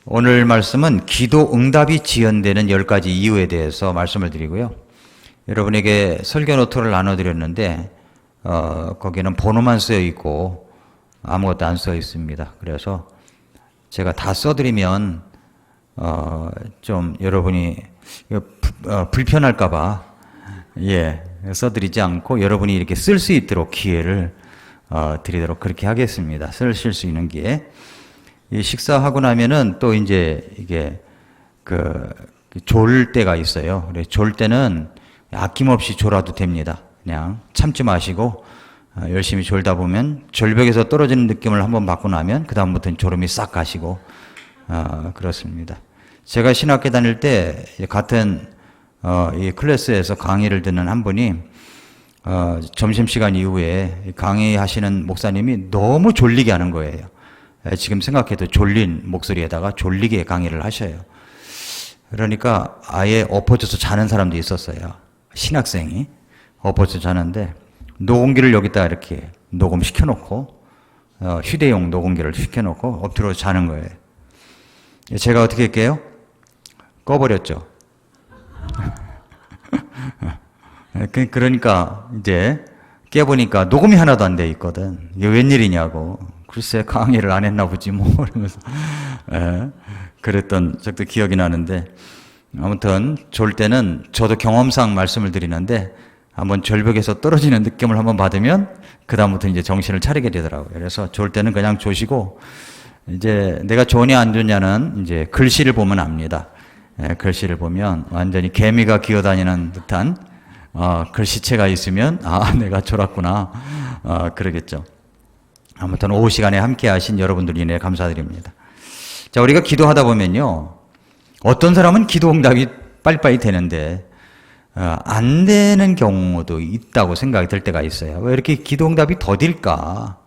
오늘 말씀은 기도 응답이 지연되는 10가지 이유에 대해서 말씀을 드리고요. 여러분에게 설교 노트를 나눠드렸는데 거기는 번호만 쓰여 있고 아무것도 안 써 있습니다. 그래서 제가 다 써드리면 좀 여러분이 불편할까봐 써드리지 않고 여러분이 이렇게 쓸 수 있도록 기회를 드리도록 그렇게 하겠습니다. 쓰실 수 있는 기회. 이 식사하고 나면은 또 이제 이게 졸 때가 있어요. 그래 졸 때는 아낌없이 졸아도 됩니다. 그냥 참지 마시고 열심히 졸다 보면 절벽에서 떨어지는 느낌을 한번 받고 나면 그 다음부터는 졸음이 싹 가시고 그렇습니다. 제가 신학교 다닐 때 같은 이 클래스에서 강의를 듣는 한 분이 점심시간 이후에 강의하시는 목사님이 너무 졸리게 하는 거예요. 지금 생각해도 졸린 목소리에다가 졸리게 강의를 하셔요. 그러니까 아예 엎어져서 자는 사람도 있었어요. 신학생이 엎어져 자는데 녹음기를 여기다 이렇게 녹음시켜놓고 휴대용 녹음기를 시켜놓고 엎드려 자는 거예요. 제가 어떻게 할게요? 꺼버렸죠. 그러니까 이제 깨보니까 녹음이 하나도 안 돼 있거든. 이게 웬일이냐고. 글쎄 강의를 안 했나 보지 뭐 이러면서 그랬던 적도 기억이 나는데, 아무튼 졸 때는 저도 경험상 말씀을 드리는데 한번 절벽에서 떨어지는 느낌을 한번 받으면 그 다음부터 이제 정신을 차리게 되더라고요. 그래서 졸 때는 그냥 조시고, 이제 내가 좋냐 안 좋냐는 이제 글씨를 보면 압니다. 글씨를 보면 완전히 개미가 기어다니는 듯한 글씨체가 있으면 내가 졸았구나 그러겠죠. 아무튼 오후 시간에 함께 하신 여러분들 인해 감사드립니다. 자, 우리가 기도하다 보면요, 어떤 사람은 기도 응답이 빨리빨리 되는데 안 되는 경우도 있다고 생각이 들 때가 있어요. 왜 이렇게 기도 응답이 더딜까?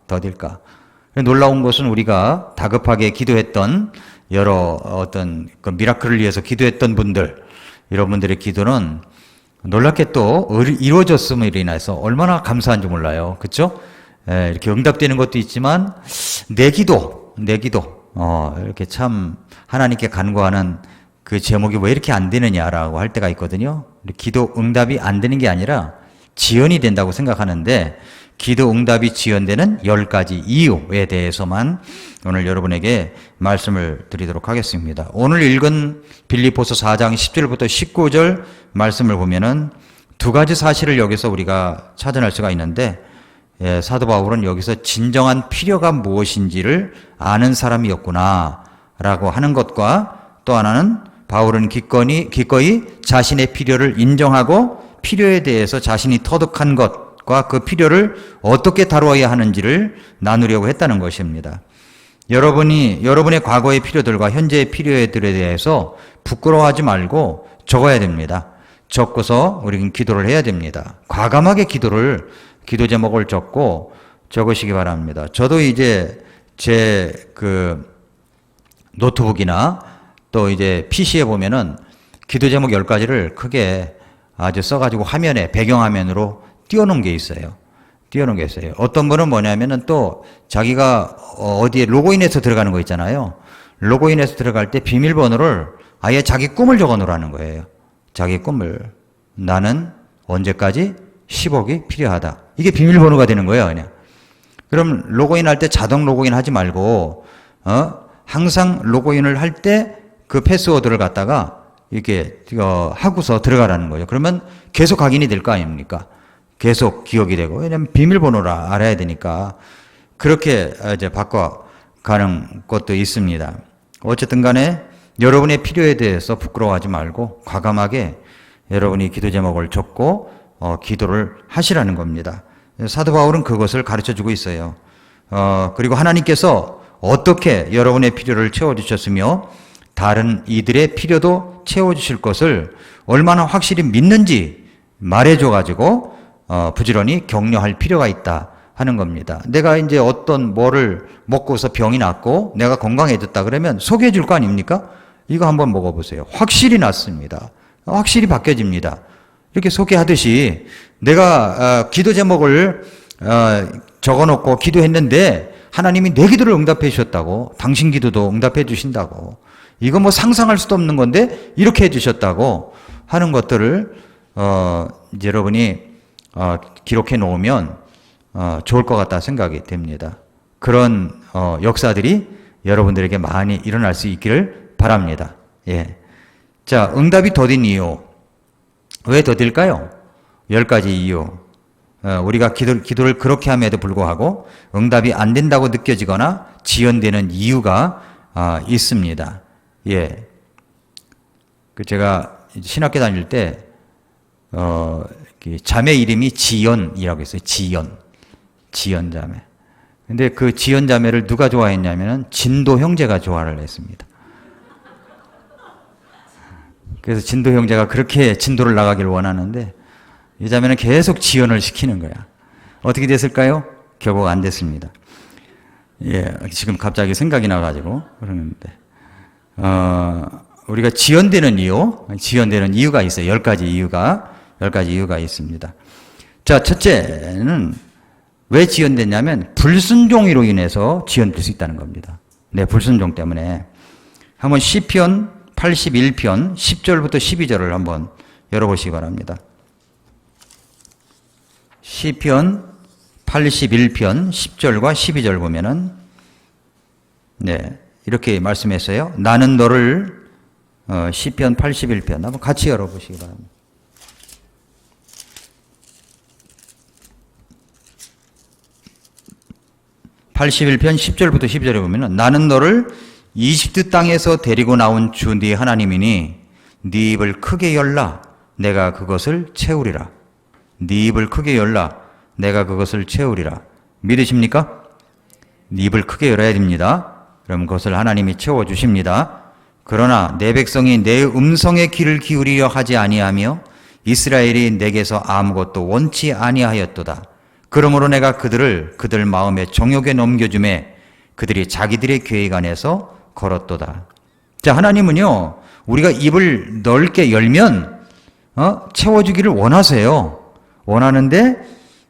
놀라운 것은 우리가 다급하게 기도했던 여러 어떤 그 미라클을 위해서 기도했던 분들, 여러분들의 기도는 놀랍게 또 이루어졌음으로 인해서 얼마나 감사한지 몰라요. 그렇죠? 이렇게 응답되는 것도 있지만 내 기도 이렇게 참 하나님께 간구하는 그 제목이 왜 이렇게 안 되느냐라고 할 때가 있거든요. 기도 응답이 안 되는 게 아니라 지연이 된다고 생각하는데, 기도 응답이 지연되는 10가지 이유에 대해서만 오늘 여러분에게 말씀을 드리도록 하겠습니다. 오늘 읽은 빌립보서 4장 10절부터 19절 말씀을 보면은 두 가지 사실을 여기서 우리가 찾아낼 수가 있는데, 사도 바울은 여기서 진정한 필요가 무엇인지를 아는 사람이었구나 라고 하는 것과, 또 하나는 바울은 기꺼이 자신의 필요를 인정하고 필요에 대해서 자신이 터득한 것과 그 필요를 어떻게 다루어야 하는지를 나누려고 했다는 것입니다. 여러분의 과거의 필요들과 현재의 필요들에 대해서 부끄러워하지 말고 적어야 됩니다. 적고서 우리는 기도를 해야 됩니다. 과감하게 기도 제목을 적으시기 바랍니다. 저도 이제 제 노트북이나 또 이제 PC에 보면은 기도 제목 10가지를 크게 아주 써가지고 배경화면으로 띄워놓은 게 있어요. 어떤 분은 뭐냐면은 또 자기가 어디에 로그인해서 들어가는 거 있잖아요. 로그인해서 들어갈 때 비밀번호를 아예 자기 꿈을 적어 놓으라는 거예요. 자기 꿈을. 나는 언제까지 10억이 필요하다. 이게 비밀번호가 되는 거예요, 그냥. 그럼 로그인할 때 자동 로그인 하지 말고, 항상 로그인을 할 때 그 패스워드를 갖다가 이렇게, 하고서 들어가라는 거죠. 그러면 계속 각인이 될 거 아닙니까? 계속 기억이 되고. 왜냐면 비밀번호를 알아야 되니까. 그렇게 이제 바꿔가는 것도 있습니다. 어쨌든 간에 여러분의 필요에 대해서 부끄러워하지 말고 과감하게 여러분이 기도 제목을 적고 기도를 하시라는 겁니다. 사도 바울은 그것을 가르쳐주고 있어요. 그리고 하나님께서 어떻게 여러분의 필요를 채워주셨으며 다른 이들의 필요도 채워주실 것을 얼마나 확실히 믿는지 말해줘가지고 부지런히 격려할 필요가 있다 하는 겁니다. 내가 이제 뭐를 먹고서 병이 났고 내가 건강해졌다 그러면 소개해 줄 거 아닙니까? 이거 한번 먹어보세요. 확실히 낫습니다. 확실히 바뀌어집니다. 이렇게 소개하듯이 내가 기도 제목을 적어놓고 기도했는데 하나님이 내 기도를 응답해 주셨다고, 당신 기도도 응답해 주신다고, 이거 뭐 상상할 수도 없는 건데 이렇게 해주셨다고 하는 것들을 이제 여러분이 기록해 놓으면 좋을 것 같다 생각이 됩니다. 그런 역사들이 여러분들에게 많이 일어날 수 있기를 바랍니다. 예. 자, 응답이 더딘 이유. 왜 더딜까요? 10가지 이유. 우리가 기도를 그렇게 함에도 불구하고 응답이 안 된다고 느껴지거나 지연되는 이유가 있습니다. 예. 제가 신학교 다닐 때, 자매 이름이 지연이라고 했어요. 지연 자매. 근데 그 지연 자매를 누가 좋아했냐면은 진도 형제가 좋아를 했습니다. 그래서 진도 형제가 그렇게 진도를 나가기를 원하는데 이 자매는 계속 지연을 시키는 거야. 어떻게 됐을까요? 결국 안 됐습니다. 예, 지금 갑자기 생각이 나가지고 그러는데 우리가 지연되는 이유가 있어요. 10가지 이유가 있습니다. 자, 첫째는 왜 지연됐냐면 불순종으로 인해서 지연될 수 있다는 겁니다. 네, 불순종 때문에. 한번 시편 81편 10절부터 12절을 한번 열어보시기 바랍니다. 시편 81편 10절과 12절 보면은 네, 이렇게 말씀했어요. 나는 너를 시편 81편 한번 같이 열어보시기 바랍니다. (81편) 10절부터 12절에 보면은 나는 너를 이집트 땅에서 데리고 나온 주 네 하나님이니 네 입을 크게 열라 내가 그것을 채우리라. 네 입을 크게 열라 내가 그것을 채우리라. 믿으십니까? 네 입을 크게 열어야 됩니다. 그럼 그것을 하나님이 채워주십니다. 그러나 내 백성이 내 음성의 귀를 기울이려 하지 아니하며 이스라엘이 내게서 아무것도 원치 아니하였도다. 그러므로 내가 그들 마음의 정욕에 넘겨주매 그들이 자기들의 계획 안에서 걸었도다. 자, 하나님은요 우리가 입을 넓게 열면 채워주기를 원하는데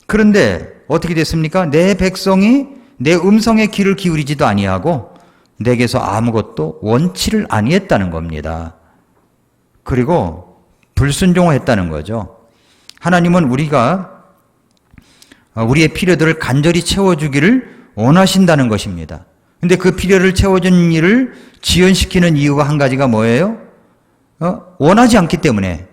그런데 어떻게 됐습니까? 내 백성이 내 음성의 귀를 기울이지도 아니하고 내게서 아무것도 원치를 아니했다는 겁니다. 그리고 불순종했다는 거죠. 하나님은 우리의 필요들을 간절히 채워주기를 원하신다는 것입니다. 근데 그 필요를 채워준 일을 지연시키는 이유가 한 가지가 뭐예요? 원하지 않기 때문에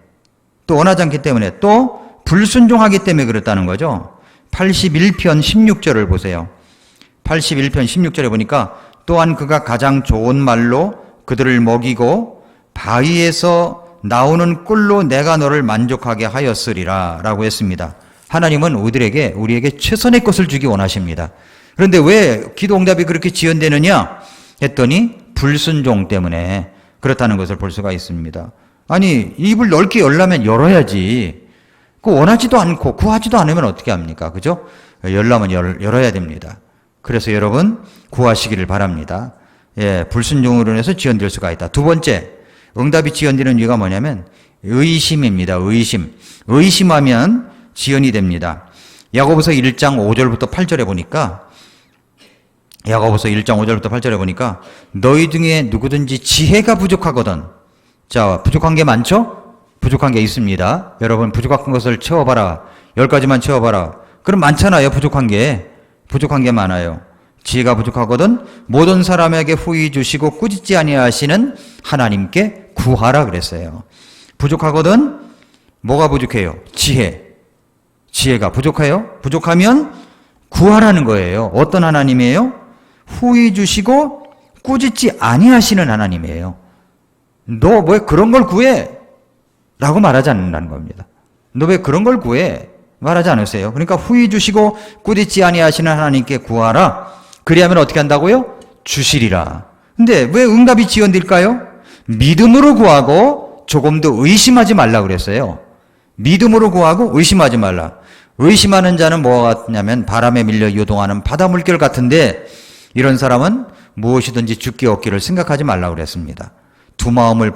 또 불순종하기 때문에 그렇다는 거죠. 81편 16절을 보세요. 81편 16절에 보니까 또한 그가 가장 좋은 말로 그들을 먹이고 바위에서 나오는 꿀로 내가 너를 만족하게 하였으리라 라고 했습니다. 하나님은 우리에게 최선의 것을 주기 원하십니다. 그런데 왜 기도 응답이 그렇게 지연되느냐 했더니 불순종 때문에 그렇다는 것을 볼 수가 있습니다. 아니, 입을 넓게 열려면 열어야지. 원하지도 않고 구하지도 않으면 어떻게 합니까? 그죠? 열려면 열어야 됩니다. 그래서 여러분 구하시기를 바랍니다. 예, 불순종으로 인해서 지연될 수가 있다. 두 번째, 응답이 지연되는 이유가 뭐냐면 의심입니다. 의심하면 지연이 됩니다. 야고보서 1장 5절부터 8절에 보니까 너희 중에 누구든지 지혜가 부족하거든. 자, 부족한 게 많죠? 부족한 게 있습니다. 여러분 부족한 것을 채워봐라. 10가지만 채워봐라. 그럼 많잖아요. 부족한 게 많아요. 지혜가 부족하거든 모든 사람에게 후히 주시고 꾸짖지 아니하시는 하나님께 구하라 그랬어요. 부족하거든 뭐가 부족해요? 지혜가 부족해요? 부족하면 구하라는 거예요. 어떤 하나님이에요? 후히 주시고 꾸짖지 아니하시는 하나님이에요. 너 왜 그런 걸 구해? 라고 말하지 않는다는 겁니다. 너 왜 그런 걸 구해? 말하지 않으세요. 그러니까 후히 주시고 꾸짖지 아니하시는 하나님께 구하라. 그리하면 어떻게 한다고요? 주시리라. 근데 왜 응답이 지연될까요? 믿음으로 구하고 조금도 의심하지 말라 그랬어요. 믿음으로 구하고 의심하지 말라. 의심하는 자는 뭐가 같냐면 바람에 밀려 요동하는 바다 물결 같은데 이런 사람은 무엇이든지 죽기 얻기를 생각하지 말라 그랬습니다. 두 마음을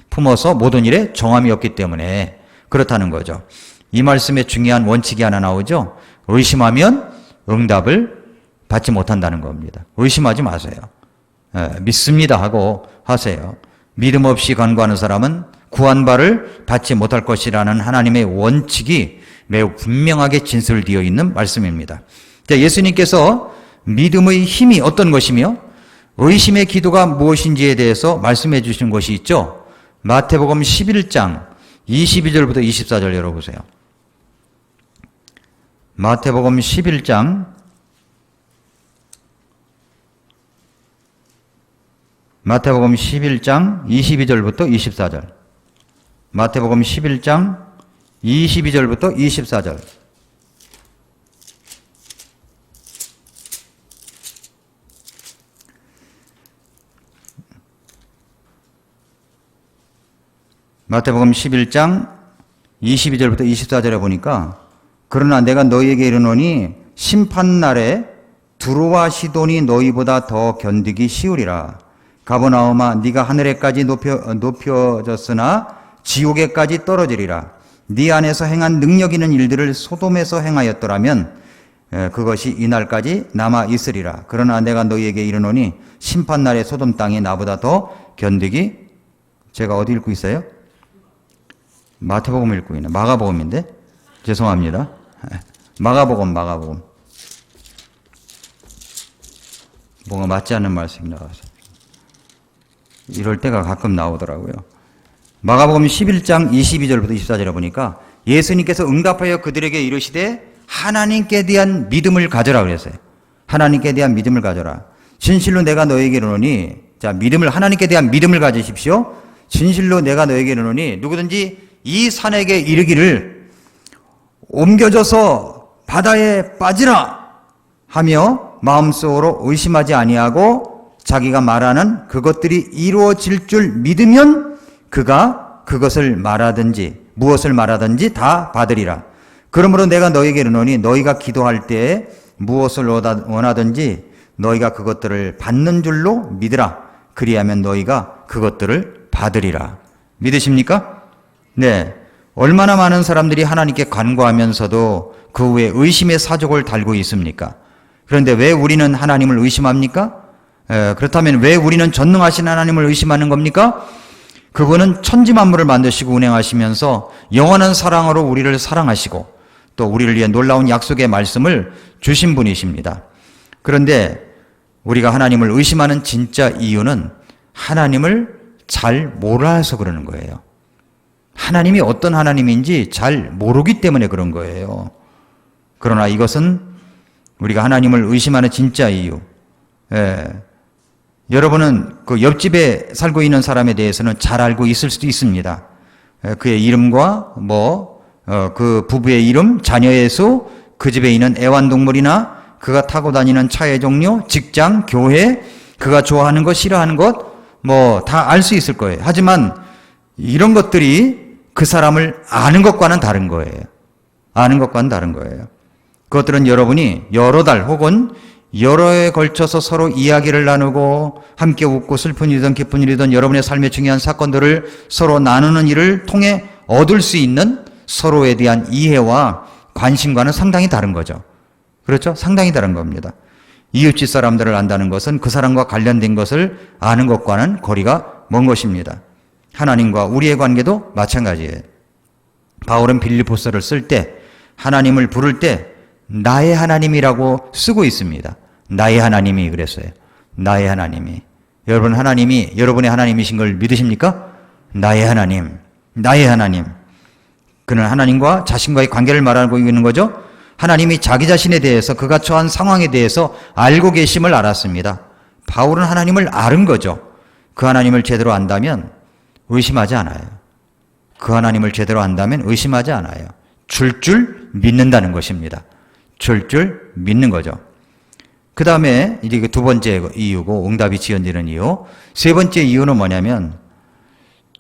품어서 모든 일에 정함이 없기 때문에 그렇다는 거죠. 이 말씀에 중요한 원칙이 하나 나오죠. 의심하면 응답을 받지 못한다는 겁니다. 의심하지 마세요. 믿습니다 하고 하세요. 믿음 없이 간구하는 사람은 구한 바를 받지 못할 것이라는 하나님의 원칙이 매우 분명하게 진술되어 있는 말씀입니다. 자, 예수님께서 믿음의 힘이 어떤 것이며 의심의 기도가 무엇인지에 대해서 말씀해 주신 것이 있죠. 마태복음 11장 22절부터 24절 열어보세요. 마태복음 11장 22절부터 24절. 마태복음 11장 22절부터 24절. 마태복음 11장 22절부터 24절에 보니까 그러나 내가 너희에게 이르노니 심판날에 두로와 시돈이 너희보다 더 견디기 쉬우리라. 가버나움아 네가 하늘에까지 높여졌으나 지옥에까지 떨어지리라. 네 안에서 행한 능력 있는 일들을 소돔에서 행하였더라면 그것이 이날까지 남아 있으리라. 그러나 내가 너희에게 이르노니 심판날에 소돔 땅이 나보다 더 견디기. 제가 어디 읽고 있어요? 마태복음 읽고 있네. 마가복음인데 죄송합니다. 마가복음 뭔가 맞지 않는 말씀이 나와서 이럴 때가 가끔 나오더라고요. 마가복음 11장 22절부터 24절에 보니까 예수님께서 응답하여 그들에게 이르시되 하나님께 대한 믿음을 가져라 그랬어요. 하나님께 대한 믿음을 가져라. 진실로 내가 너에게 이르노니, 자, 하나님께 대한 믿음을 가지십시오. 진실로 내가 너에게 이르노니 누구든지 이 산에게 이르기를 옮겨져서 바다에 빠지라 하며 마음속으로 의심하지 아니하고 자기가 말하는 그것들이 이루어질 줄 믿으면 그가 그것을 말하든지 무엇을 말하든지 다 받으리라. 그러므로 내가 너희에게 이르노니 너희가 기도할 때에 무엇을 원하든지 너희가 그것들을 받는 줄로 믿으라. 그리하면 너희가 그것들을 받으리라. 믿으십니까? 네. 얼마나 많은 사람들이 하나님께 간구하면서도 그 후에 의심의 사족을 달고 있습니까? 그런데 왜 우리는 하나님을 의심합니까? 그렇다면 왜 우리는 전능하신 하나님을 의심하는 겁니까? 그분은 천지만물을 만드시고 운행하시면서 영원한 사랑으로 우리를 사랑하시고 또 우리를 위해 놀라운 약속의 말씀을 주신 분이십니다. 그런데 우리가 하나님을 의심하는 진짜 이유는 하나님을 잘 몰라서 그러는 거예요. 하나님이 어떤 하나님인지 잘 모르기 때문에 그런 거예요. 그러나 이것은 우리가 하나님을 의심하는 진짜 이유. 여러분은 그 옆집에 살고 있는 사람에 대해서는 잘 알고 있을 수도 있습니다. 그의 이름과 그 부부의 이름, 자녀의 수, 그 집에 있는 애완동물이나 그가 타고 다니는 차의 종류, 직장, 교회, 그가 좋아하는 것, 싫어하는 것, 다 알 수 있을 거예요. 하지만 이런 것들이 그 사람을 아는 것과는 다른 거예요. 아는 것과는 다른 거예요. 그것들은 여러분이 여러 달 혹은 여러 해에 걸쳐서 서로 이야기를 나누고 함께 웃고 슬픈 일이든 기쁜 일이든 여러분의 삶의 중요한 사건들을 서로 나누는 일을 통해 얻을 수 있는 서로에 대한 이해와 관심과는 상당히 다른 거죠. 그렇죠? 상당히 다른 겁니다. 이웃집 사람들을 안다는 것은 그 사람과 관련된 것을 아는 것과는 거리가 먼 것입니다. 하나님과 우리의 관계도 마찬가지예요. 바울은 빌립보서를 쓸 때 하나님을 부를 때 나의 하나님이라고 쓰고 있습니다. 나의 하나님이 그랬어요. 나의 하나님이. 여러분 하나님이 여러분의 하나님이신 걸 믿으십니까? 나의 하나님. 나의 하나님. 그는 하나님과 자신과의 관계를 말하고 있는 거죠. 하나님이 자기 자신에 대해서 그가 처한 상황에 대해서 알고 계심을 알았습니다. 바울은 하나님을 아는 거죠. 그 하나님을 제대로 안다면 의심하지 않아요. 그 하나님을 제대로 안다면 의심하지 않아요. 줄 믿는다는 것입니다. 줄 믿는 거죠. 그 다음에 이제 두 번째 이유고 응답이 지연되는 이유. 세 번째 이유는 뭐냐면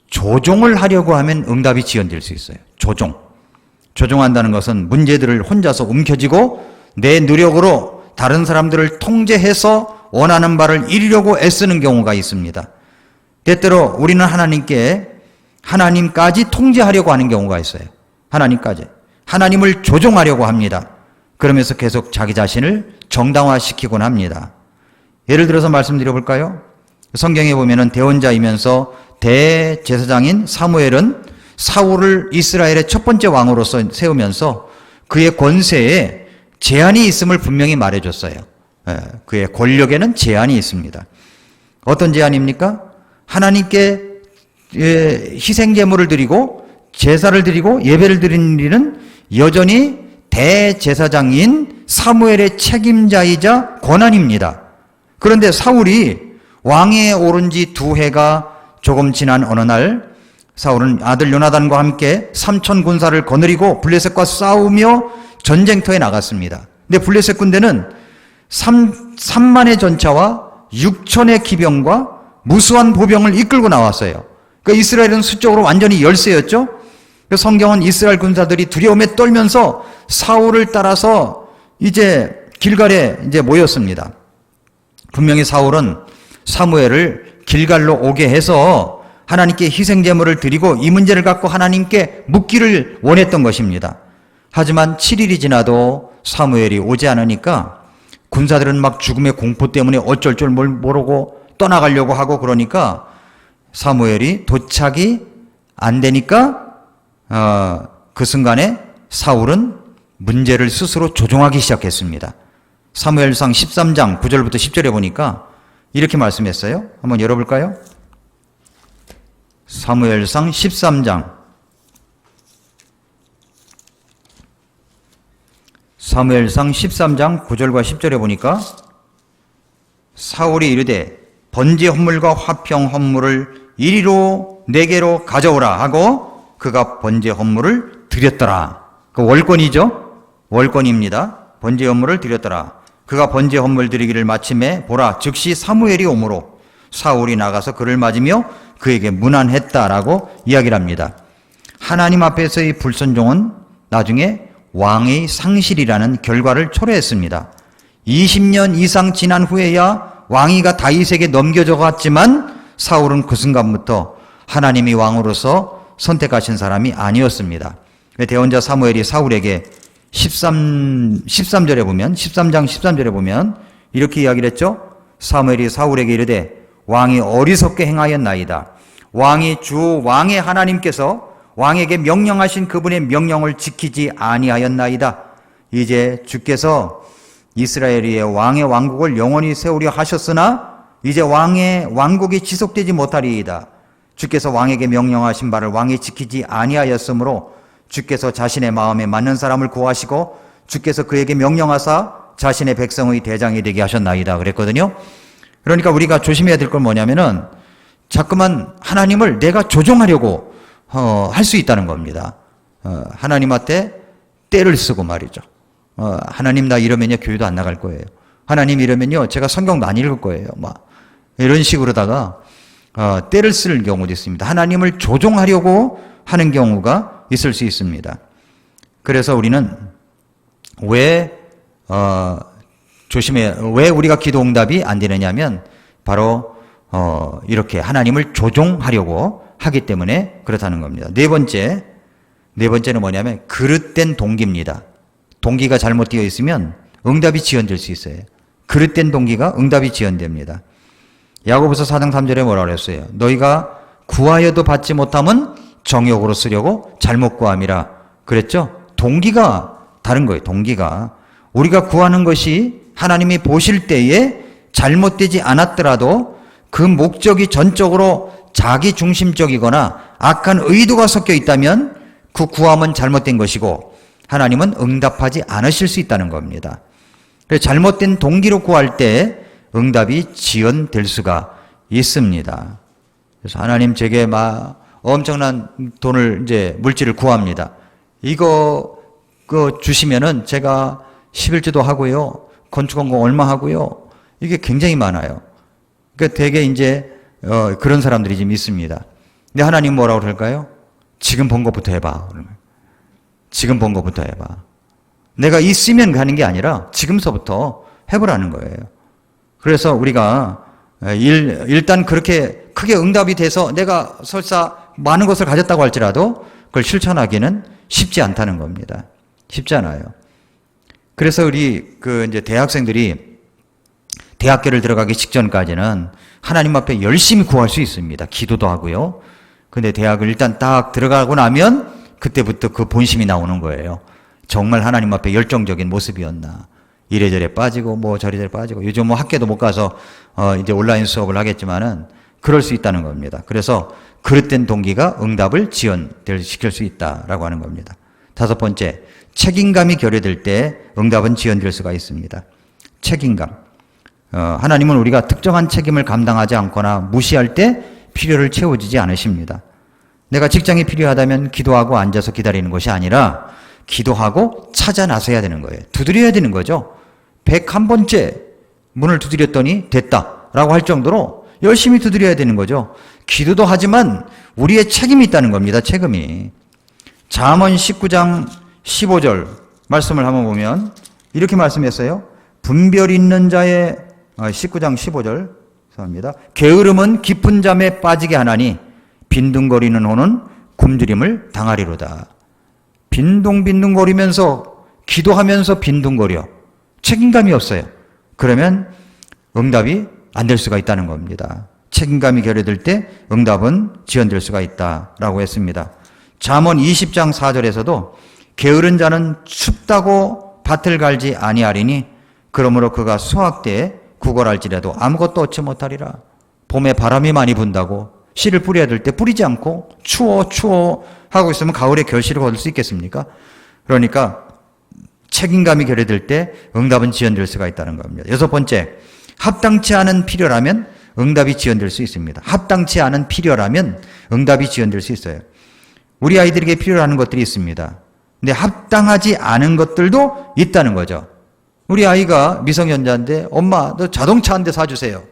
조종을 하려고 하면 응답이 지연될 수 있어요. 조종한다는 것은 문제들을 혼자서 움켜쥐고 내 노력으로 다른 사람들을 통제해서 원하는 바를 이루려고 애쓰는 경우가 있습니다. 때때로 우리는 하나님까지 통제하려고 하는 경우가 있어요. 하나님까지. 하나님을 조종하려고 합니다. 그러면서 계속 자기 자신을 정당화시키곤 합니다. 예를 들어서 말씀드려 볼까요? 성경에 보면은 대원자이면서 대제사장인 사무엘은 사울을 이스라엘의 첫 번째 왕으로서 세우면서 그의 권세에 제한이 있음을 분명히 말해줬어요. 그의 권력에는 제한이 있습니다. 어떤 제한입니까? 하나님께 희생제물을 드리고 제사를 드리고 예배를 드리는 일은 여전히 대제사장인 사무엘의 책임자이자 권한입니다. 그런데 사울이 왕위에 오른 지 2해가 조금 지난 어느 날 사울은 아들 요나단과 함께 3천 군사를 거느리고 블레셋과 싸우며 전쟁터에 나갔습니다. 근데 블레셋 군대는 3만의 전차와 6천의 기병과 무수한 보병을 이끌고 나왔어요. 그러니까 이스라엘은 수적으로 완전히 열세였죠. 성경은 이스라엘 군사들이 두려움에 떨면서 사울을 따라서 이제 길갈에 이제 모였습니다. 분명히 사울은 사무엘을 길갈로 오게 해서 하나님께 희생제물을 드리고 이 문제를 갖고 하나님께 묻기를 원했던 것입니다. 하지만 7일이 지나도 사무엘이 오지 않으니까 군사들은 막 죽음의 공포 때문에 어쩔 줄 모르고 떠나가려고 하고 그러니까 사무엘이 도착이 안 되니까 그 순간에 사울은 문제를 스스로 조종하기 시작했습니다. 사무엘상 13장 9절부터 10절에 보니까 이렇게 말씀했어요. 한번 열어볼까요? 사무엘상 13장 9절과 10절에 보니까 사울이 이르되 번제 헌물과 화평 헌물을 이리로 내게로 가져오라 하고 그가 번제 헌물을 드렸더라. 그 월권이죠. 월권입니다. 번제 헌물을 드렸더라. 그가 번제 헌물 드리기를 마침에 보라 즉시 사무엘이 오므로 사울이 나가서 그를 맞으며 그에게 문안했다라고 이야기를 합니다. 하나님 앞에서의 불순종은 나중에 왕의 상실이라는 결과를 초래했습니다. 20년 이상 지난 후에야 왕위가 다윗에게 넘겨져 갔지만 사울은 그 순간부터 하나님이 왕으로서 선택하신 사람이 아니었습니다. 대원자 사무엘이 사울에게 13절에 보면 13장 13절에 보면 이렇게 이야기를 했죠. 사무엘이 사울에게 이르되 왕이 어리석게 행하였나이다. 왕이 주 왕의 하나님께서 왕에게 명령하신 그분의 명령을 지키지 아니하였나이다. 이제 주께서 이스라엘 위에 왕의 왕국을 영원히 세우려 하셨으나 이제 왕의 왕국이 지속되지 못하리이다. 주께서 왕에게 명령하신 바를 왕이 지키지 아니하였으므로 주께서 자신의 마음에 맞는 사람을 구하시고 주께서 그에게 명령하사 자신의 백성의 대장이 되게 하셨나이다 그랬거든요. 그러니까 우리가 조심해야 될 건 뭐냐면은 자꾸만 하나님을 내가 조종하려고 할 수 있다는 겁니다. 하나님한테 때를 쓰고 말이죠. 하나님 나 이러면요 교회도 안 나갈 거예요. 하나님 이러면요 제가 성경도 안 읽을 거예요. 막 이런 식으로다가 때를 쓸 경우도 있습니다. 하나님을 조종하려고 하는 경우가 있을 수 있습니다. 그래서 우리는 왜 우리가 기도 응답이 안 되느냐면 바로 이렇게 하나님을 조종하려고 하기 때문에 그렇다는 겁니다. 네 번째는 뭐냐면 그릇된 동기입니다. 동기가 잘못 되어 있으면 응답이 지연될 수 있어요. 그릇된 동기가 응답이 지연됩니다. 야고보서 4장 3절에 뭐라 그랬어요? 너희가 구하여도 받지 못함은 정욕으로 쓰려고 잘못 구함이라 그랬죠? 동기가 다른 거예요. 동기가 우리가 구하는 것이 하나님이 보실 때에 잘못되지 않았더라도 그 목적이 전적으로 자기 중심적이거나 악한 의도가 섞여 있다면 그 구함은 잘못된 것이고 하나님은 응답하지 않으실 수 있다는 겁니다. 그래서 잘못된 동기로 구할 때 응답이 지연될 수가 있습니다. 그래서 하나님 제게 엄청난 돈을 물질을 구합니다. 이거 주시면은 제가 11조도 하고요. 건축원공 얼마 하고요. 이게 굉장히 많아요. 그러니까 되게 그런 사람들이 좀 있습니다. 근데 하나님 뭐라고 그럴까요? 지금 번 것부터 해봐. 지금 번 것부터 해봐. 내가 있으면 가는 게 아니라 지금서부터 해보라는 거예요. 그래서 우리가 일단 그렇게 크게 응답이 돼서 내가 설사 많은 것을 가졌다고 할지라도 그걸 실천하기는 쉽지 않다는 겁니다. 쉽지 않아요. 그래서 우리 대학생들이 대학교를 들어가기 직전까지는 하나님 앞에 열심히 구할 수 있습니다. 기도도 하고요. 근데 대학을 일단 딱 들어가고 나면 그때부터 그 본심이 나오는 거예요. 정말 하나님 앞에 열정적인 모습이었나. 이래저래 빠지고 뭐 저래저래 빠지고 요즘 뭐 학교도 못 가서 이제 온라인 수업을 하겠지만은 그럴 수 있다는 겁니다. 그래서 그릇된 동기가 응답을 지연시킬 수 있다라고 하는 겁니다. 다섯 번째, 책임감이 결여될 때 응답은 지연될 수가 있습니다. 책임감. 하나님은 우리가 특정한 책임을 감당하지 않거나 무시할 때 필요를 채워주지 않으십니다. 내가 직장이 필요하다면 기도하고 앉아서 기다리는 것이 아니라 기도하고 찾아 나서야 되는 거예요. 두드려야 되는 거죠. 101번째 문을 두드렸더니 됐다라고 할 정도로 열심히 두드려야 되는 거죠. 기도도 하지만 우리의 책임이 있다는 겁니다. 책임이. 잠언 19장 15절 말씀을 한번 보면 이렇게 말씀했어요. 분별 있는 자의 19장 15절 죄송합니다. 게으름은 깊은 잠에 빠지게 하나니 빈둥거리는 호는 굶주림을 당하리로다. 빈둥빈둥거리면서 기도하면서 빈둥거려. 책임감이 없어요. 그러면 응답이 안 될 수가 있다는 겁니다. 책임감이 결여될 때 응답은 지연될 수가 있다라고 했습니다. 잠언 20장 4절에서도 게으른 자는 춥다고 밭을 갈지 아니하리니 그러므로 그가 수확 때에 구걸할지라도 아무것도 얻지 못하리라. 봄에 바람이 많이 분다고 씨를 뿌려야 될 때 뿌리지 않고 추워 하고 있으면 가을에 결실을 거둘 수 있겠습니까? 그러니까 책임감이 결여될 때 응답은 지연될 수가 있다는 겁니다. 여섯 번째, 합당치 않은 필요라면 응답이 지연될 수 있습니다. 합당치 않은 필요라면 응답이 지연될 수 있어요. 우리 아이들에게 필요로 하는 것들이 있습니다. 근데 합당하지 않은 것들도 있다는 거죠. 우리 아이가 미성년자인데 엄마 너 자동차 한 대 사주세요.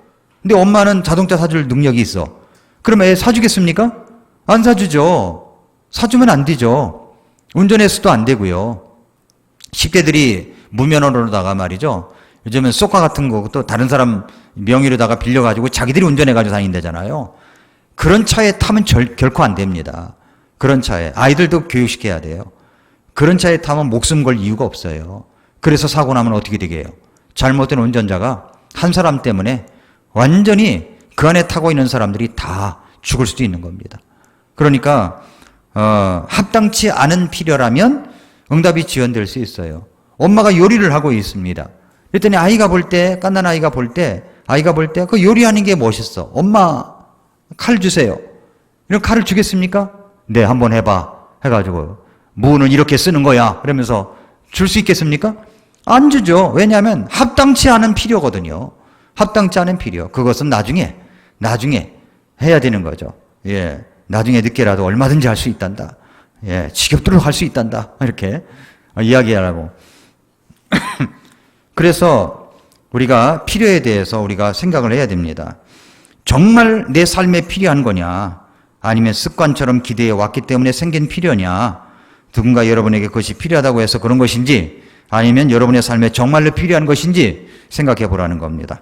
근데 엄마는 자동차 사줄 능력이 있어. 그럼 애 사주겠습니까? 안 사주죠. 사주면 안 되죠. 운전해서도 안 되고요. 10대들이 무면허로다가 말이죠. 요즘은 쏘카 같은 거 또 다른 사람 명의로다가 빌려가지고 자기들이 운전해가지고 다닌다잖아요. 그런 차에 타면 결코 안 됩니다. 그런 차에. 아이들도 교육시켜야 돼요. 그런 차에 타면 목숨 걸 이유가 없어요. 그래서 사고 나면 어떻게 되게요? 잘못된 운전자가 한 사람 때문에 완전히 그 안에 타고 있는 사람들이 다 죽을 수도 있는 겁니다. 그러니까 합당치 않은 필요라면 응답이 지연될 수 있어요. 엄마가 요리를 하고 있습니다. 그랬더니 아이가 볼 때, 갓난 아이가 볼 때 그 요리하는 게 멋있어. 엄마 칼 주세요. 이런 칼을 주겠습니까? 네, 한번 해봐. 해가지고 무는 이렇게 쓰는 거야. 그러면서 줄 수 있겠습니까? 안 주죠. 왜냐하면 합당치 않은 필요거든요. 합당치 않은 필요. 그것은 나중에 해야 되는 거죠. 예, 나중에 늦게라도 얼마든지 할 수 있단다. 예, 지겹도록 할 수 있단다. 이렇게 이야기하라고. 그래서 우리가 필요에 대해서 우리가 생각을 해야 됩니다. 정말 내 삶에 필요한 거냐? 아니면 습관처럼 기대해 왔기 때문에 생긴 필요냐? 누군가 여러분에게 그것이 필요하다고 해서 그런 것인지 아니면 여러분의 삶에 정말로 필요한 것인지 생각해 보라는 겁니다.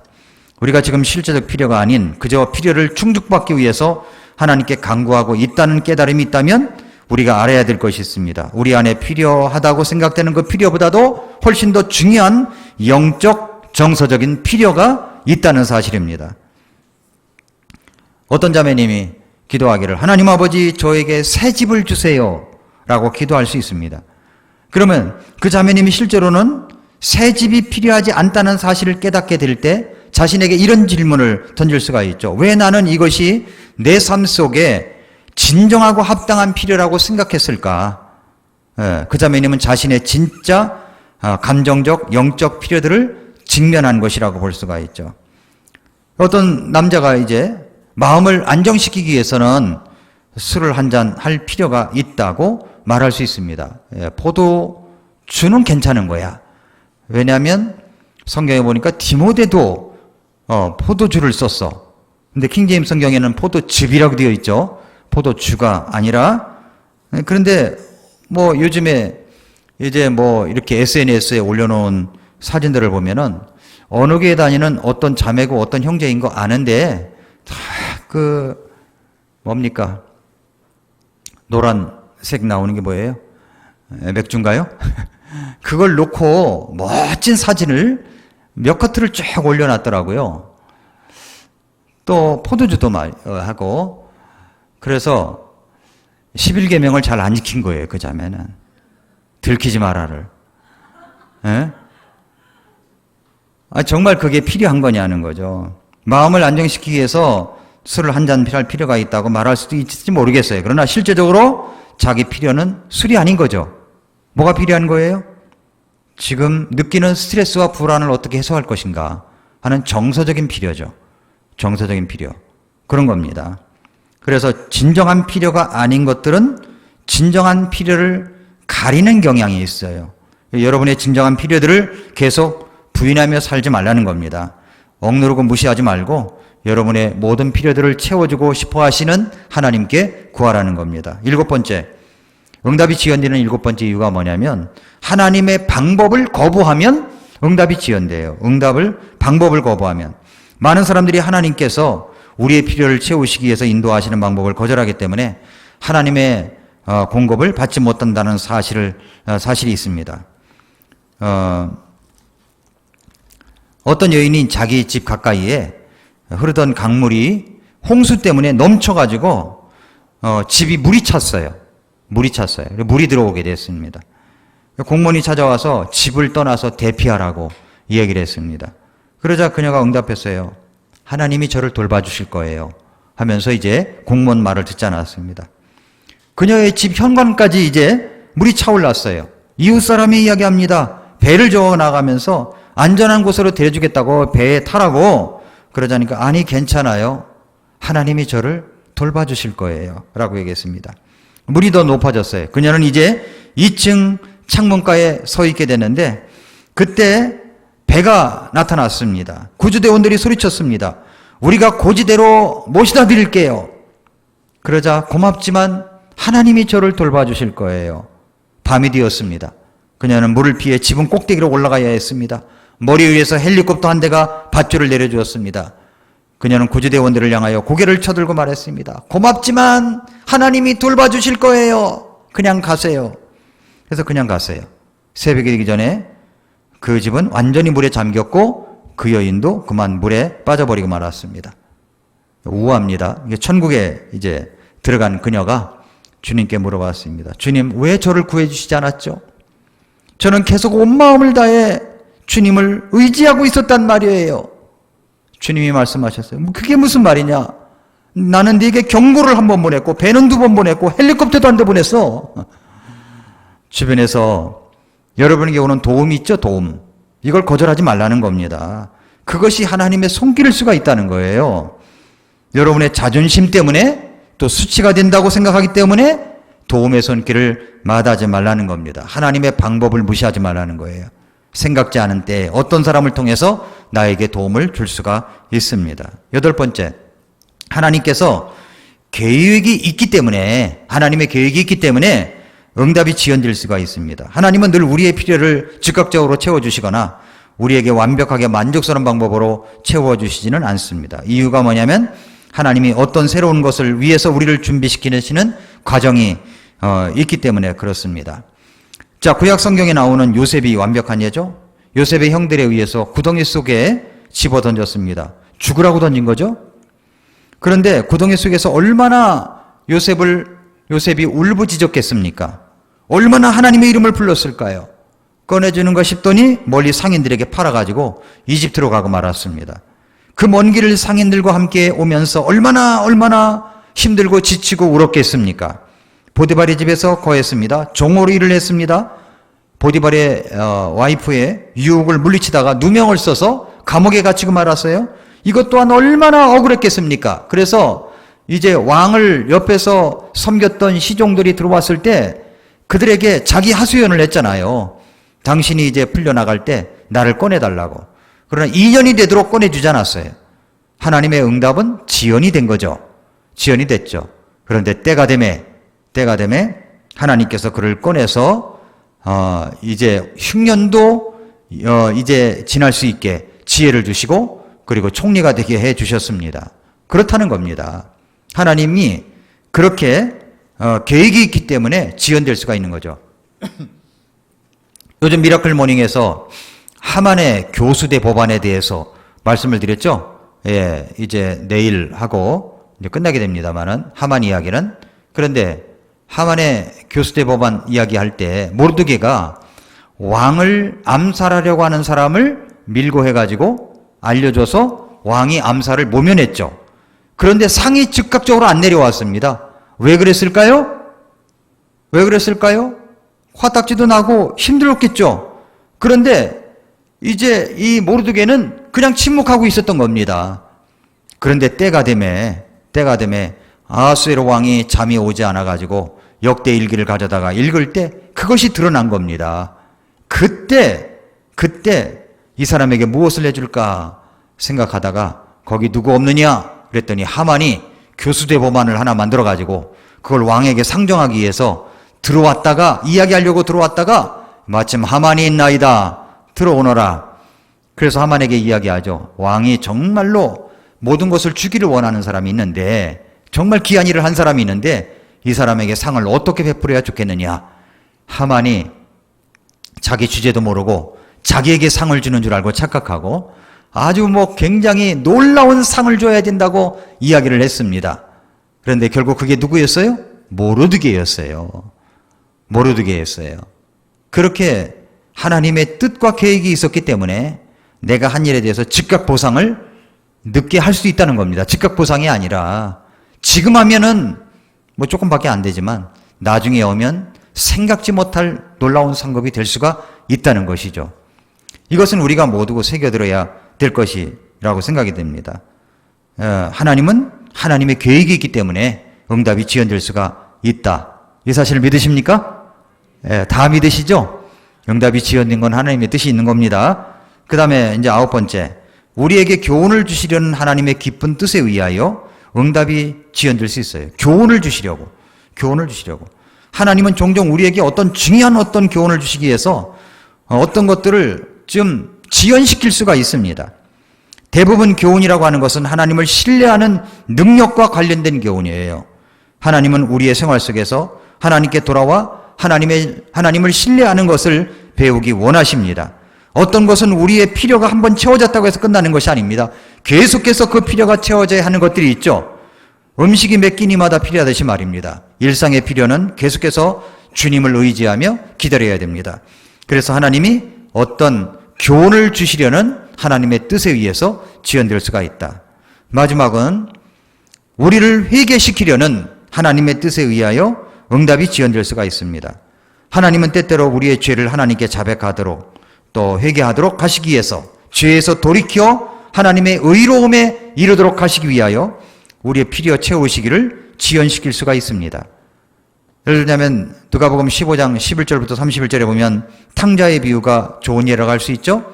우리가 지금 실제적 필요가 아닌 그저 필요를 충족받기 위해서 하나님께 간구하고 있다는 깨달음이 있다면 우리가 알아야 될 것이 있습니다. 우리 안에 필요하다고 생각되는 그 필요보다도 훨씬 더 중요한 영적 정서적인 필요가 있다는 사실입니다. 어떤 자매님이 기도하기를 하나님 아버지 저에게 새 집을 주세요 라고 기도할 수 있습니다. 그러면 그 자매님이 실제로는 새 집이 필요하지 않다는 사실을 깨닫게 될 때 자신에게 이런 질문을 던질 수가 있죠. 왜 나는 이것이 내 삶 속에 진정하고 합당한 필요라고 생각했을까? 그 자매님은 자신의 진짜 감정적, 영적 필요들을 직면한 것이라고 볼 수가 있죠. 어떤 남자가 이제 마음을 안정시키기 위해서는 술을 한 잔 할 필요가 있다고 말할 수 있습니다. 포도주는 괜찮은 거야. 왜냐하면 성경에 보니까 디모데도 포도주를 썼어. 근데 킹제임스 성경에는 포도즙이라고 되어 있죠. 포도주가 아니라. 그런데 뭐 요즘에 이제 뭐 이렇게 SNS에 올려놓은 사진들을 보면은 어느 교회 다니는 어떤 자매고 어떤 형제인 거 아는데 다 뭡니까? 노란색 나오는 게 뭐예요? 맥주인가요? 그걸 놓고 멋진 사진을 몇 커트를 쭉 올려놨더라고요. 또 포도주도 하고. 그래서 11계명을 잘 안 지킨 거예요, 그 자매는. 들키지 마라를. 예? 정말 그게 필요한 거냐는 거죠. 마음을 안정시키기 위해서 술을 한 잔 할 필요가 있다고 말할 수도 있을지 모르겠어요. 그러나 실제적으로 자기 필요는 술이 아닌 거죠. 뭐가 필요한 거예요? 지금 느끼는 스트레스와 불안을 어떻게 해소할 것인가 하는 정서적인 필요죠. 정서적인 필요. 그런 겁니다. 그래서 진정한 필요가 아닌 것들은 진정한 필요를 가리는 경향이 있어요. 여러분의 진정한 필요들을 계속 부인하며 살지 말라는 겁니다. 억누르고 무시하지 말고 여러분의 모든 필요들을 채워주고 싶어 하시는 하나님께 구하라는 겁니다. 7번째, 응답이 지연되는 7번째 이유가 뭐냐면 하나님의 방법을 거부하면 응답이 지연돼요. 방법을 거부하면. 많은 사람들이 하나님께서 우리의 필요를 채우시기 위해서 인도하시는 방법을 거절하기 때문에 하나님의 공급을 받지 못한다는 사실이 있습니다. 어떤 여인이 자기 집 가까이에 흐르던 강물이 홍수 때문에 넘쳐가지고 집이 물이 찼어요. 물이 들어오게 됐습니다. 공무원이 찾아와서 집을 떠나서 대피하라고 이야기를 했습니다. 그러자 그녀가 응답했어요. 하나님이 저를 돌봐주실 거예요 하면서 이제 공무원 말을 듣지 않았습니다. 그녀의 집 현관까지 이제 물이 차올랐어요. 이웃 사람이 이야기합니다. 배를 저어 나가면서 안전한 곳으로 데려주겠다고 배에 타라고 그러자니까 아니 괜찮아요. 하나님이 저를 돌봐주실 거예요 라고 얘기했습니다. 물이 더 높아졌어요. 그녀는 이제 2층 창문가에 서 있게 됐는데 그때 배가 나타났습니다. 구조대원들이 소리쳤습니다. 우리가 고지대로 모시다 드릴게요. 그러자 고맙지만 하나님이 저를 돌봐주실 거예요. 밤이 되었습니다. 그녀는 물을 피해 지붕 꼭대기로 올라가야 했습니다. 머리 위에서 헬리콥터 한 대가 밧줄을 내려주었습니다. 그녀는 구조대원들을 향하여 고개를 쳐들고 말했습니다. 고맙지만 하나님이 돌봐주실 거예요. 그냥 가세요. 그래서 그냥 갔어요. 새벽이 되기 전에 그 집은 완전히 물에 잠겼고 그 여인도 그만 물에 빠져버리고 말았습니다. 우아합니다. 천국에 이제 들어간 그녀가 주님께 물어봤습니다. 주님, 왜 저를 구해주시지 않았죠? 저는 계속 온 마음을 다해 주님을 의지하고 있었단 말이에요. 주님이 말씀하셨어요. 그게 무슨 말이냐? 나는 네게 경고를 한 번 보냈고 배는 2번 보냈고 헬리콥터도 한 대 보냈어. 주변에서 여러분에게 오는 도움이 있죠, 도움. 이걸 거절하지 말라는 겁니다. 그것이 하나님의 손길일 수가 있다는 거예요. 여러분의 자존심 때문에 또 수치가 된다고 생각하기 때문에 도움의 손길을 마다하지 말라는 겁니다. 하나님의 방법을 무시하지 말라는 거예요. 생각지 않은 때에 어떤 사람을 통해서 나에게 도움을 줄 수가 있습니다. 8번째, 하나님께서 계획이 있기 때문에 하나님의 계획이 있기 때문에 응답이 지연될 수가 있습니다. 하나님은 늘 우리의 필요를 즉각적으로 채워주시거나 우리에게 완벽하게 만족스러운 방법으로 채워주시지는 않습니다. 이유가 뭐냐면 하나님이 어떤 새로운 것을 위해서 우리를 준비시키시는 과정이 있기 때문에 그렇습니다. 자, 구약 성경에 나오는 요셉이 완벽한 예죠. 요셉의 형들에 의해서 구덩이 속에 집어 던졌습니다. 죽으라고 던진 거죠. 그런데 구덩이 속에서 얼마나 요셉이 울부짖었겠습니까? 얼마나 하나님의 이름을 불렀을까요? 꺼내주는가 싶더니 멀리 상인들에게 팔아가지고 이집트로 가고 말았습니다. 그 먼 길을 상인들과 함께 오면서 얼마나 힘들고 지치고 울었겠습니까? 보디발의 집에서 거했습니다. 종으로 일을 했습니다. 보디발의 와이프의 유혹을 물리치다가 누명을 써서 감옥에 갇히고 말았어요. 이것 또한 얼마나 억울했겠습니까? 그래서 이제 왕을 옆에서 섬겼던 시종들이 들어왔을 때 그들에게 자기 하소연을 했잖아요. 당신이 이제 풀려나갈 때 나를 꺼내달라고. 그러나 2년이 되도록 꺼내주지 않았어요. 하나님의 응답은 지연이 된 거죠. 지연이 됐죠. 그런데 때가 되매 하나님께서 그를 꺼내서 이제 흉년도 이제 지날 수 있게 지혜를 주시고 그리고 총리가 되게 해 주셨습니다. 그렇다는 겁니다. 하나님이 그렇게 계획이 있기 때문에 지연될 수가 있는 거죠. 요즘 미라클 모닝에서 하만의 교수대 법안에 대해서 말씀을 드렸죠. 예, 이제 내일 하고 이제 끝나게 됩니다만은 하만 이야기는. 그런데 하만의 교수대 법안 이야기할 때 모르드게가 왕을 암살하려고 하는 사람을 밀고 해가지고 알려줘서 왕이 암살을 모면했죠. 그런데 상이 즉각적으로 안 내려왔습니다. 왜 그랬을까요? 왜 그랬을까요? 화딱지도 나고 힘들었겠죠. 그런데 이제 이 모르드게는 그냥 침묵하고 있었던 겁니다. 그런데 때가 되매 아하수에로 왕이 잠이 오지 않아가지고 역대 일기를 가져다가 읽을 때 그것이 드러난 겁니다. 그때 이 사람에게 무엇을 해줄까 생각하다가 거기 누구 없느냐 그랬더니 하만이 교수대 법안을 하나 만들어가지고 그걸 왕에게 상정하기 위해서 이야기하려고 들어왔다가 마침 하만이 있나이다. 들어오너라. 그래서 하만에게 이야기하죠. 왕이 정말로 모든 것을 주기를 원하는 사람이 있는데, 정말 귀한 일을 한 사람이 있는데 이 사람에게 상을 어떻게 베풀어야 좋겠느냐. 하만이 자기 주제도 모르고 자기에게 상을 주는 줄 알고 착각하고 아주 굉장히 놀라운 상을 줘야 된다고 이야기를 했습니다. 그런데 결국 그게 누구였어요? 모르드게였어요. 그렇게 하나님의 뜻과 계획이 있었기 때문에 내가 한 일에 대해서 즉각 보상을 늦게 할 수 있다는 겁니다. 즉각 보상이 아니라 지금 하면은 조금밖에 안 되지만 나중에 오면 생각지 못할 놀라운 상급이 될 수가 있다는 것이죠. 이것은 우리가 모두 새겨들어야 될 것이라고 생각이 됩니다. 하나님은 하나님의 계획이 있기 때문에 응답이 지연될 수가 있다. 이 사실을 믿으십니까? 다 믿으시죠? 응답이 지연된 건 하나님의 뜻이 있는 겁니다. 그 다음에 이제 9번째, 우리에게 교훈을 주시려는 하나님의 깊은 뜻에 의하여 응답이 지연될 수 있어요. 교훈을 주시려고. 하나님은 종종 우리에게 중요한 교훈을 주시기 위해서 어떤 것들을 좀 지연시킬 수가 있습니다. 대부분 교훈이라고 하는 것은 하나님을 신뢰하는 능력과 관련된 교훈이에요. 하나님은 우리의 생활 속에서 하나님께 돌아와 하나님을 신뢰하는 것을 배우기 원하십니다. 어떤 것은 우리의 필요가 한번 채워졌다고 해서 끝나는 것이 아닙니다. 계속해서 그 필요가 채워져야 하는 것들이 있죠. 음식이 몇 끼니마다 필요하듯이 말입니다. 일상의 필요는 계속해서 주님을 의지하며 기다려야 됩니다. 그래서 하나님이 어떤 교훈을 주시려는 하나님의 뜻에 의해서 지연될 수가 있다. 마지막은 우리를 회개시키려는 하나님의 뜻에 의하여 응답이 지연될 수가 있습니다. 하나님은 때때로 우리의 죄를 하나님께 자백하도록 또 회개하도록 하시기 위해서 죄에서 돌이켜 하나님의 의로움에 이르도록 하시기 위하여 우리의 필요 채우시기를 지연시킬 수가 있습니다. 예를 들자면 누가복음 15장 11절부터 31절에 보면 탕자의 비유가 좋은 예라고 할 수 있죠.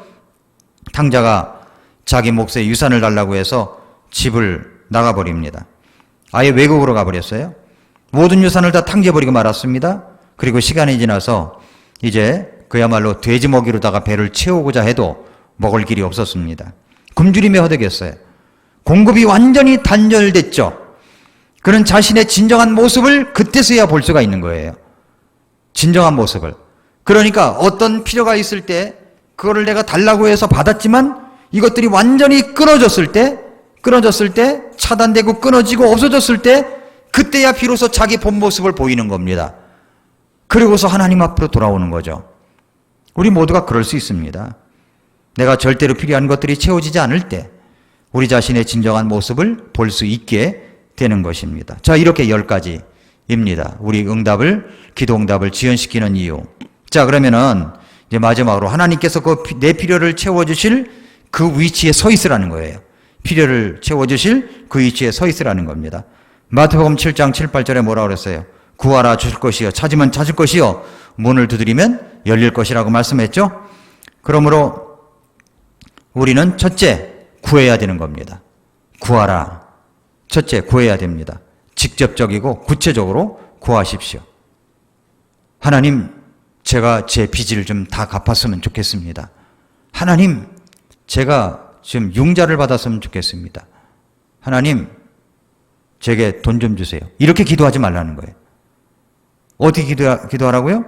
탕자가 자기 몫의 유산을 달라고 해서 집을 나가버립니다. 아예 외국으로 가버렸어요. 모든 유산을 다 탕제버리고 말았습니다. 그리고 시간이 지나서 이제 그야말로 돼지 먹이로다가 배를 채우고자 해도 먹을 길이 없었습니다. 굶주림에 허덕였어요. 공급이 완전히 단절됐죠. 그는 자신의 진정한 모습을 그때서야 볼 수가 있는 거예요. 진정한 모습을. 그러니까 어떤 필요가 있을 때 그거를 내가 달라고 해서 받았지만 이것들이 완전히 끊어졌을 때 차단되고 끊어지고 없어졌을 때 그때야 비로소 자기 본 모습을 보이는 겁니다. 그리고서 하나님 앞으로 돌아오는 거죠. 우리 모두가 그럴 수 있습니다. 내가 절대로 필요한 것들이 채워지지 않을 때 우리 자신의 진정한 모습을 볼 수 있게 되는 것입니다. 자, 이렇게 10가지입니다. 우리 기도 응답을 지연시키는 이유. 자, 그러면은 이제 마지막으로 하나님께서 내 필요를 채워주실 그 위치에 서 있으라는 거예요. 필요를 채워주실 그 위치에 서 있으라는 겁니다. 마태복음 7장 7, 8절에 뭐라고 그랬어요? 구하라 주실 것이요, 찾으면 찾을 것이요, 문을 두드리면 열릴 것이라고 말씀했죠. 그러므로 우리는 첫째 구해야 되는 겁니다. 구하라. 첫째 구해야 됩니다. 직접적이고 구체적으로 구하십시오. 하나님, 제가 제 빚을 좀 다 갚았으면 좋겠습니다. 하나님, 제가 지금 융자를 받았으면 좋겠습니다. 하나님, 제게 돈 좀 주세요. 이렇게 기도하지 말라는 거예요. 어떻게 기도하라고요?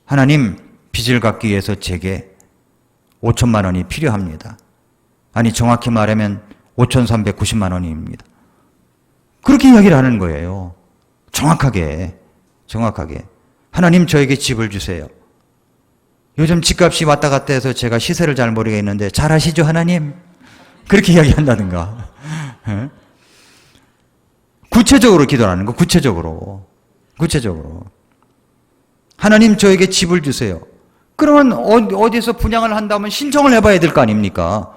하나님, 빚을 갚기 위해서 제게 5천만 원이 필요합니다. 아니 정확히 말하면 5,390만 원입니다. 그렇게 이야기를 하는 거예요. 정확하게. 하나님 저에게 집을 주세요. 요즘 집값이 왔다 갔다 해서 제가 시세를 잘 모르겠는데 잘 아시죠 하나님? 그렇게 이야기한다든가. 구체적으로 기도하는 거. 구체적으로. 하나님 저에게 집을 주세요. 그러면 어디서 분양을 한다면 신청을 해봐야 될 거 아닙니까?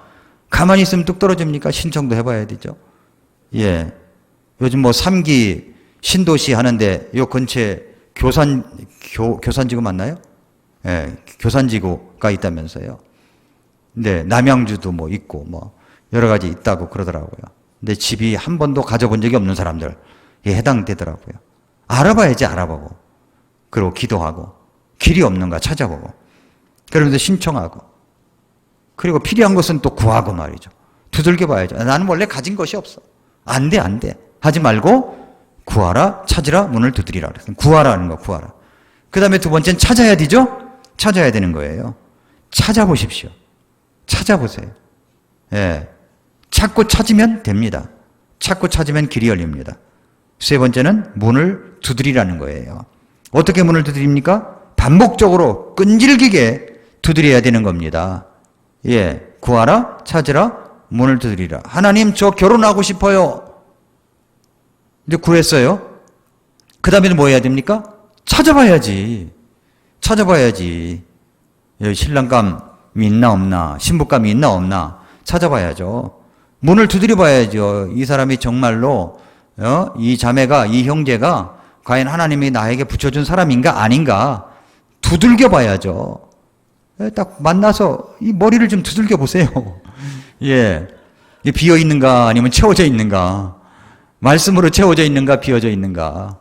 가만히 있으면 뚝 떨어집니까? 신청도 해봐야 되죠. 예. 요즘 뭐 3기 신도시 하는데 요 근처에 교산지구 맞나요? 예. 교산지구가 있다면서요. 네. 남양주도 뭐 있고 뭐 여러 가지 있다고 그러더라고요. 근데 집이 한 번도 가져본 적이 없는 사람들 예, 해당되더라고요. 알아봐야지 알아보고. 그리고 기도하고. 길이 없는가 찾아보고. 그러면서 신청하고. 그리고 필요한 것은 또 구하고 말이죠. 두들겨 봐야죠. 나는 원래 가진 것이 없어. 안 돼. 하지 말고 구하라, 찾으라, 문을 두드리라. 구하라는 거, 구하라. 그 다음에 두 번째는 찾아야 되죠? 찾아야 되는 거예요. 찾아보십시오. 찾아보세요. 예. 찾고 찾으면 됩니다. 찾고 찾으면 길이 열립니다. 세 번째는 문을 두드리라는 거예요. 어떻게 문을 두드립니까? 반복적으로 끈질기게 두드려야 되는 겁니다. 예, 구하라, 찾으라, 문을 두드리라. 하나님 저 결혼하고 싶어요. 이제 구했어요. 그 다음에는 뭐 해야 됩니까? 찾아봐야지. 여기 신랑감이 있나 없나, 신부감이 있나 없나 찾아봐야죠. 문을 두드려 봐야죠. 이 사람이 정말로 이 자매가, 이 형제가 과연 하나님이 나에게 붙여준 사람인가 아닌가 두들겨 봐야죠. 딱 만나서 이 머리를 좀 두들겨 보세요. 예. 비어 있는가 아니면 채워져 있는가. 말씀으로 채워져 있는가 비어져 있는가.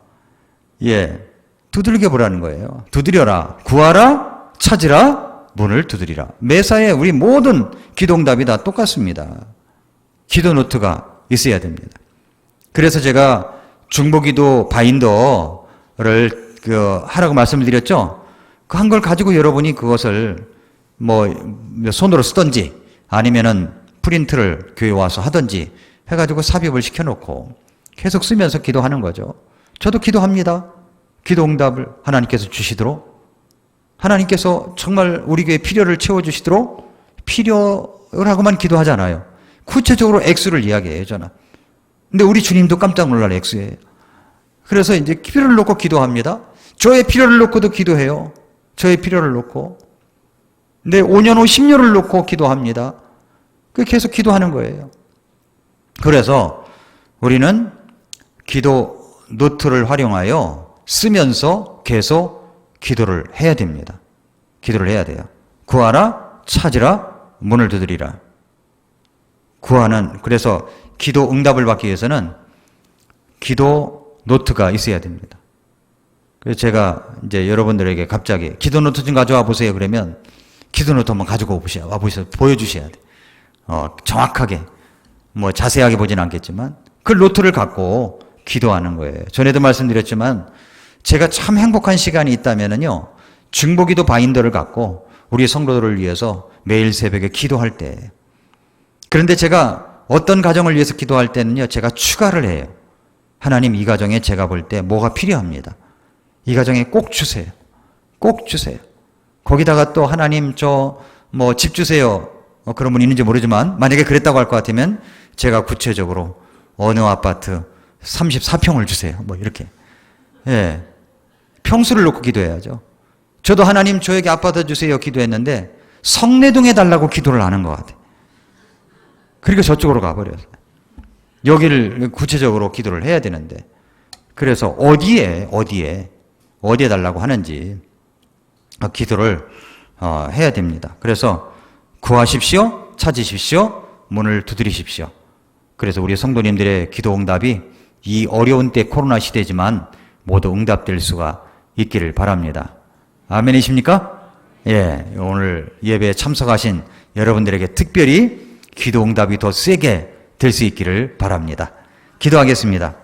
예. 두들겨 보라는 거예요. 두드려라. 구하라. 찾으라. 문을 두드리라. 매사에 우리 모든 기도응답이 다 똑같습니다. 기도 노트가 있어야 됩니다. 그래서 제가 중보기도 바인더를 하라고 말씀을 드렸죠. 그 한 걸 가지고 여러분이 그것을 뭐 손으로 쓰든지 아니면은 프린트를 교회 와서 하든지 해가지고 삽입을 시켜놓고 계속 쓰면서 기도하는 거죠. 저도 기도합니다. 기도 응답을 하나님께서 주시도록, 하나님께서 정말 우리 교회 필요를 채워주시도록 필요라고만 기도하잖아요. 구체적으로 액수를 이야기해요, 저는. 근데 우리 주님도 깜짝 놀랄 액수예요. 그래서 이제 필요를 놓고 기도합니다. 저의 필요를 놓고도 기도해요. 저의 필요를 놓고. 근데 5년 후 10년을 놓고 기도합니다. 계속 기도하는 거예요. 그래서 우리는 기도 노트를 활용하여 쓰면서 계속 기도를 해야 됩니다. 기도를 해야 돼요. 구하라, 찾으라, 문을 두드리라. 그래서 기도 응답을 받기 위해서는 기도 노트가 있어야 됩니다. 그래서 제가 이제 여러분들에게 갑자기 기도 노트 좀 가져와 보세요. 그러면 기도 노트 한번 가지고 와보셔서 보여주셔야 돼. 정확하게, 뭐 자세하게 보진 않겠지만 그 노트를 갖고 기도하는 거예요. 전에도 말씀드렸지만 제가 참 행복한 시간이 있다면은요, 중보기도 바인더를 갖고 우리 성도들을 위해서 매일 새벽에 기도할 때. 그런데 제가 어떤 가정을 위해서 기도할 때는요, 제가 추가를 해요. 하나님, 이 가정에 제가 볼 때 뭐가 필요합니다. 이 가정에 꼭 주세요. 꼭 주세요. 거기다가 또 하나님 집 주세요. 그런 분 있는지 모르지만 만약에 그랬다고 할 것 같으면 제가 구체적으로 어느 아파트 34평을 주세요. 뭐 이렇게. 예. 평수를 놓고 기도해야죠. 저도 하나님 저에게 아파트 주세요 기도했는데 성내동에 달라고 기도를 하는 것 같아요. 그러니까 저쪽으로 가버렸어요. 여기를 구체적으로 기도를 해야 되는데, 그래서 어디에 달라고 하는지 기도를 해야 됩니다. 그래서 구하십시오, 찾으십시오, 문을 두드리십시오. 그래서 우리 성도님들의 기도 응답이 이 어려운 때 코로나 시대지만 모두 응답될 수가 있기를 바랍니다. 아멘이십니까? 예, 오늘 예배에 참석하신 여러분들에게 특별히 기도 응답이 더 세게 될 수 있기를 바랍니다. 기도하겠습니다.